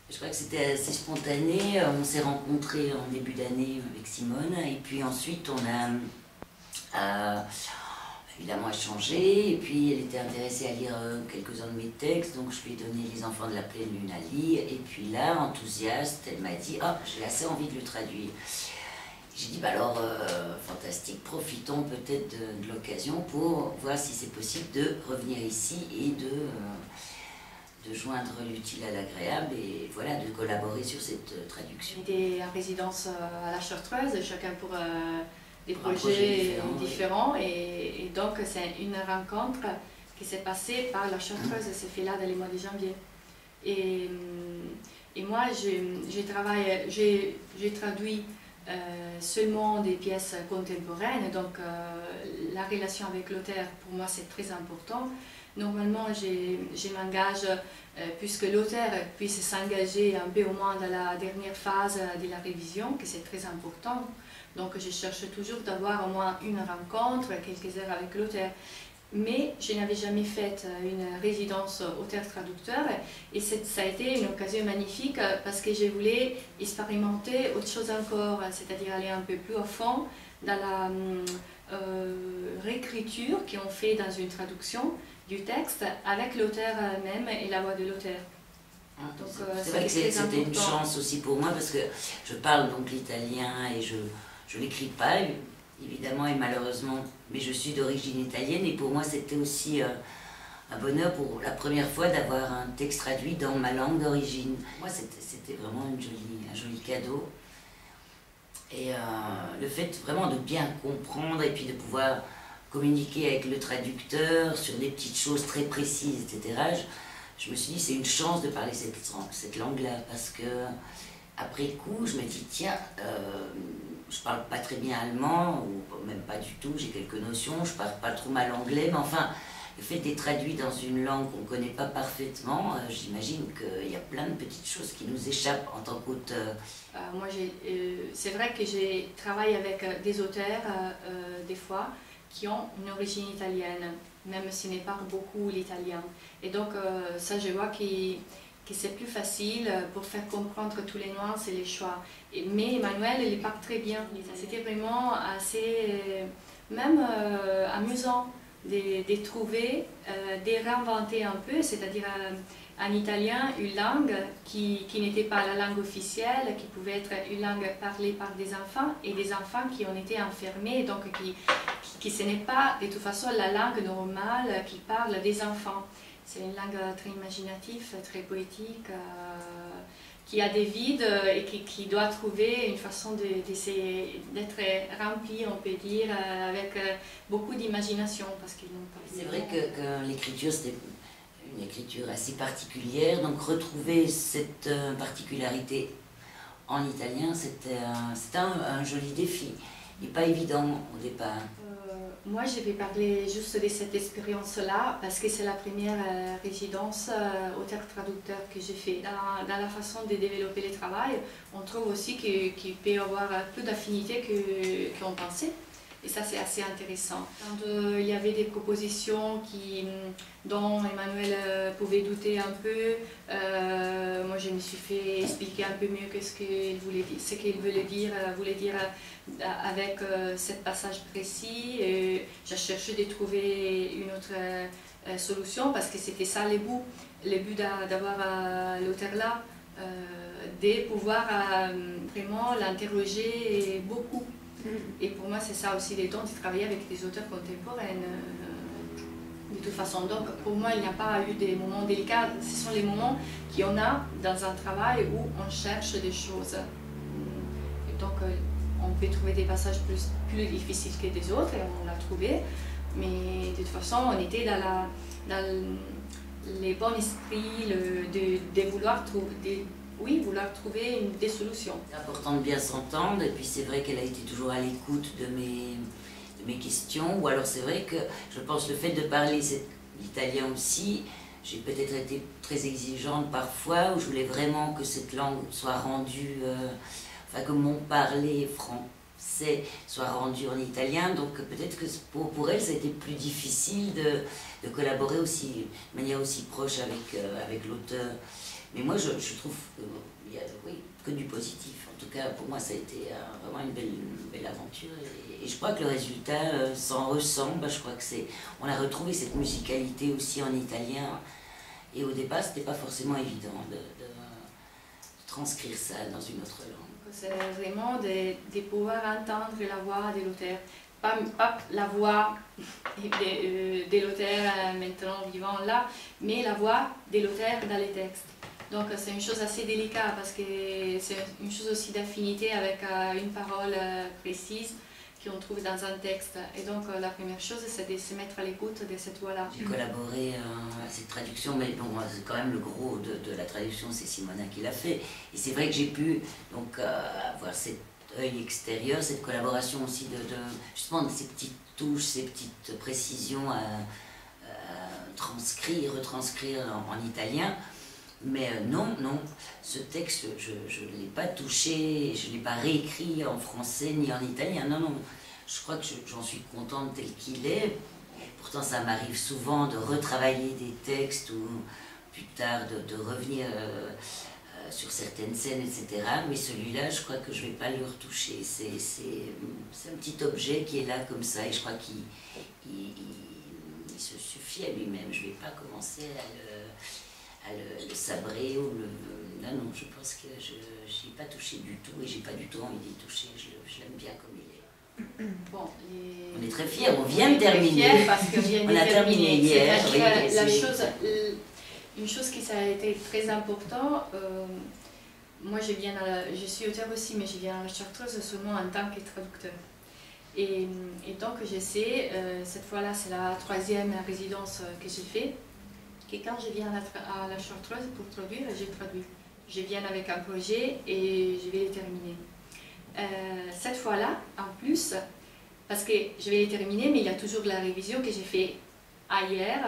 Je crois que c'était assez spontané. On s'est rencontrés en début d'année avec Simone. Et puis ensuite, on a évidemment échangé. Et puis, elle était intéressée à lire quelques-uns de mes textes. Donc, je lui ai donné Les enfants de la pleine lune à lire. Et puis là, enthousiaste, elle m'a dit « Ah, j'ai assez envie de le traduire ». J'ai dit, bah alors, fantastique, profitons peut-être de l'occasion pour voir si c'est possible de revenir ici et de joindre l'utile à l'agréable et voilà, de collaborer sur cette traduction. J'étais en résidence à la Chartreuse, chacun pour des projets différents et donc c'est une rencontre qui s'est passée par la Chartreuse, c'est fait là dans les mois de janvier. Et moi, j'ai traduit seulement des pièces contemporaines, donc la relation avec l'auteur, pour moi, c'est très important. Normalement, je m'engage, puisque l'auteur puisse s'engager un peu au moins dans la dernière phase de la révision, que c'est très important. Donc, je cherche toujours d'avoir au moins une rencontre, quelques heures avec l'auteur. Mais je n'avais jamais fait une résidence auteur-traducteur et ça a été une occasion magnifique parce que je voulais expérimenter autre chose encore, c'est-à-dire aller un peu plus au fond dans la réécriture qu'on fait dans une traduction du texte avec l'auteur même et la voix de l'auteur. C'est vrai que c'était une chance aussi pour moi parce que je parle donc l'italien et je n'écris pas évidemment et malheureusement, mais je suis d'origine italienne et pour moi c'était aussi un bonheur pour la première fois d'avoir un texte traduit dans ma langue d'origine. Moi c'était vraiment un joli cadeau et le fait vraiment de bien comprendre et puis de pouvoir communiquer avec le traducteur sur des petites choses très précises, etc. Je me suis dit c'est une chance de parler cette langue-là parce que après coup je me dis tiens, je parle pas très bien allemand, ou même pas du tout, j'ai quelques notions, je parle pas trop mal anglais, mais enfin, le fait d'être traduit dans une langue qu'on ne connaît pas parfaitement, j'imagine qu'il y a plein de petites choses qui nous échappent en tant qu'auteur. Moi, c'est vrai que j'ai travaillé avec des auteurs, des fois, qui ont une origine italienne, même s'ils ne parlent beaucoup l'italien. Et donc, ça, je vois que c'est plus facile pour faire comprendre tous les nuances et les choix. Mais Emmanuel, il parle très bien. C'était vraiment assez, même amusant de trouver, de réinventer un peu, c'est-à-dire en italien, une langue qui n'était pas la langue officielle, qui pouvait être une langue parlée par des enfants, et des enfants qui ont été enfermés, donc qui ce n'est pas de toute façon la langue normale qui parle des enfants. C'est une langue très imaginative, très poétique, qui a des vides et qui doit trouver une façon d'être remplie, on peut dire, avec beaucoup d'imagination. C'est vrai que l'écriture, c'était une écriture assez particulière, donc retrouver cette particularité en italien, c'était un joli défi. Il n'est pas évident au départ. Moi, je vais parler juste de cette expérience-là parce que c'est la première résidence auteur-traducteur que j'ai fait. Dans la façon de développer le travail, on trouve aussi qu'il peut y avoir plus d'affinité qu'on pensait. Et ça, c'est assez intéressant. Quand il y avait des propositions dont Emmanuel pouvait douter un peu, moi je me suis fait expliquer un peu mieux ce qu'il voulait dire avec ce passage précis. J'ai cherché de trouver une autre solution parce que c'était ça le but d'avoir l'auteur là, de pouvoir vraiment l'interroger beaucoup. Et pour moi, c'est ça aussi les dons de travailler avec des auteurs contemporains. De toute façon, donc pour moi, il n'y a pas eu des moments délicats. Ce sont les moments qu'on a dans un travail où on cherche des choses. Et donc, on peut trouver des passages plus difficiles que des autres, et on l'a trouvé. Mais de toute façon, on était dans les bons esprits de vouloir trouver. Oui, vouloir trouver des solutions. C'est important de bien s'entendre, et puis c'est vrai qu'elle a été toujours à l'écoute de mes questions, ou alors c'est vrai que je pense le fait de parler l'italien aussi, j'ai peut-être été très exigeante parfois, où je voulais vraiment que cette langue soit rendue, enfin que mon parler français soit rendu en italien, donc peut-être que pour elle ça a été plus difficile de collaborer aussi, de manière aussi proche avec l'auteur. Mais moi, je trouve qu'il y a oui, que du positif. En tout cas, pour moi, ça a été vraiment une belle aventure. Et je crois que le résultat s'en ressent. Je crois que on a retrouvé cette musicalité aussi en italien. Et au départ, c'était pas forcément évident de transcrire ça dans une autre langue. C'est vraiment de pouvoir entendre la voix de l'auteur. Pas la voix de l'auteur maintenant vivant là, mais la voix de l'auteur dans les textes. Donc c'est une chose assez délicate parce que c'est une chose aussi d'affinité avec une parole précise qu'on trouve dans un texte. Et donc la première chose, c'est de se mettre à l'écoute de cette voix-là. J'ai collaboré à cette traduction, mais bon, c'est quand même le gros de la traduction, c'est Simona qui l'a fait. Et c'est vrai que j'ai pu donc avoir cet œil extérieur, cette collaboration aussi justement de ces petites touches, ces petites précisions à transcrire, retranscrire en italien. Mais non, ce texte, je ne l'ai pas touché, je ne l'ai pas réécrit en français ni en italien, non. Je crois que j'en suis contente tel qu'il est. Pourtant, ça m'arrive souvent de retravailler des textes ou plus tard de revenir sur certaines scènes, etc. Mais celui-là, je crois que je ne vais pas le retoucher. C'est un petit objet qui est là comme ça et je crois qu'il se suffit à lui-même. Je ne vais pas commencer à le sabrer ou non, je pense que je n'y ai pas touché du tout et j'ai pas du tout envie d'y toucher, je l'aime bien comme il est. Bon, on est très fiers, on vient de terminer. On a terminé hier. Une chose qui ça a été très important, moi je suis auteur aussi, mais je viens à la Chartreuse seulement en tant que traducteur. Et donc je sais, cette fois-là c'est la 3e résidence que j'ai fait, que quand je viens à la Chartreuse pour traduire, j'ai traduit. Je viens avec un projet et je vais le terminer. Cette fois-là, en plus, parce que je vais le terminer, mais il y a toujours la révision que j'ai fait hier,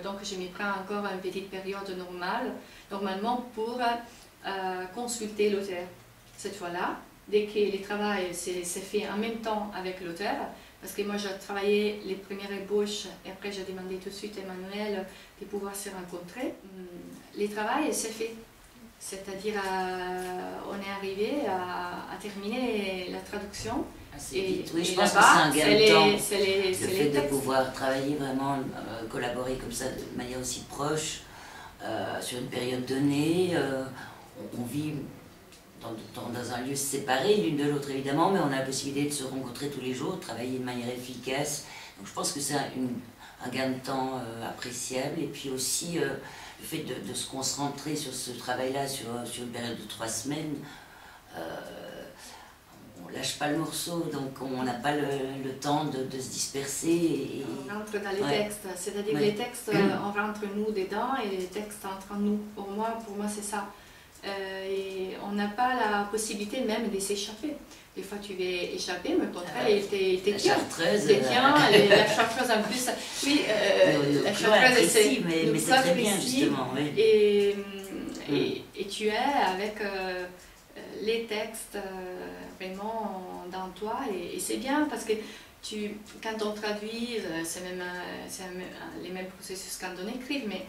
donc je me prends encore une petite période normalement pour consulter l'auteur. Cette fois-là, dès que le travail s'est fait en même temps avec l'auteur, parce que moi j'ai travaillé les premières ébauches et après j'ai demandé tout de suite à Emmanuel de pouvoir se rencontrer. Le travail s'est fait, c'est-à-dire on est arrivé à terminer la traduction. Oui, je pense que c'est un gain de temps, le fait de pouvoir travailler vraiment, collaborer comme ça de manière aussi proche, sur une période donnée. On vit dans un lieu séparé l'une de l'autre évidemment, mais on a la possibilité de se rencontrer tous les jours, de travailler de manière efficace. Donc je pense que c'est un gain de temps appréciable. Et puis aussi le fait de se concentrer sur ce travail-là sur une période de 3 semaines. On lâche pas le morceau, donc on n'a pas le temps de se disperser. On rentre dans les textes, c'est-à-dire que les textes, on rentre nous dedans et les textes entre nous. Pour moi c'est ça. Et on n'a pas la possibilité même de s'échapper. Des fois tu veux échapper, mais au contraire, t'es la Chartreuse, la Chartreuse en plus. Oui, la Chartreuse c'est mais c'est très bien justement. Oui. Et tu es avec les textes vraiment dans toi et c'est bien parce que quand on traduit, c'est les mêmes processus quand on écrit, mais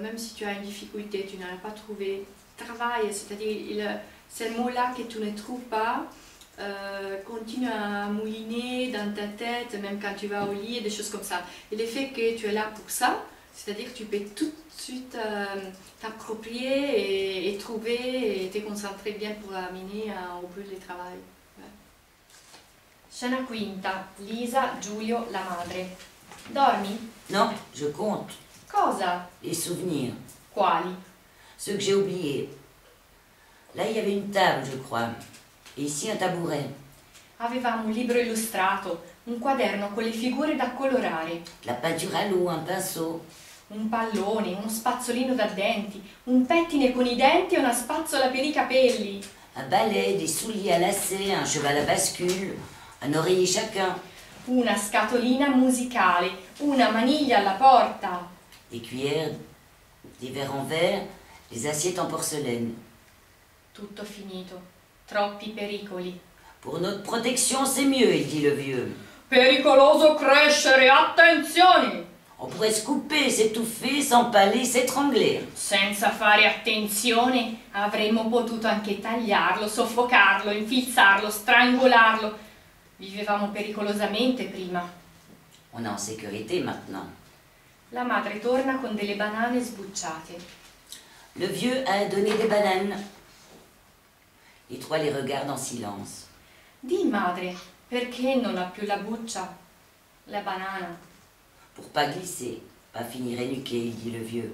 même si tu as une difficulté, tu n'as pas trouvé travail, c'est-à-dire ces mots-là que tu ne trouves pas, continue à mouliner dans ta tête, même quand tu vas au lit, des choses comme ça. Et le fait que tu es là pour ça, c'est-à-dire que tu peux tout de suite t'approprier et trouver et te concentrer bien pour amener au but du travail. Ouais. Scena quinta, Lisa, Giulio, la madre. Dormi? Non, je compte. Cosa? Les souvenirs. Quali? Ceux que j'ai oubliés. Là, il y avait une table, je crois. Et ici, un tabouret. Avevamo un libro illustrato, un quaderno con le figure da colorare. La peinture à l'eau, un pinceau. Un pallone, uno spazzolino da denti, un pettine con i denti e una spazzola per i capelli. Un balai, des souliers à lacets, un cheval à bascule, un oreiller chacun. Una scatolina musicale, una maniglia alla porta. Des cuillères, des verres en verre, des assiettes en porcelaine. Tutto finito. Troppi pericoli. Pour notre protection, c'est mieux, il dit le vieux. Pericoloso crescere, attenzione! On pourrait se couper, s'étouffer, s'empaler, s'étrangler. Senza fare attenzione avremmo potuto anche tagliarlo, soffocarlo, infilzarlo, strangolarlo. Vivevamo pericolosamente prima. On est en sécurité maintenant. La madre torna con delle banane sbucciate. Le vieux a donné des bananes. Les trois les regardent en silence. Di madre, perché non ha più la buccia? La banana. Pour pas glisser, pas finir énuqué, dit le vieux.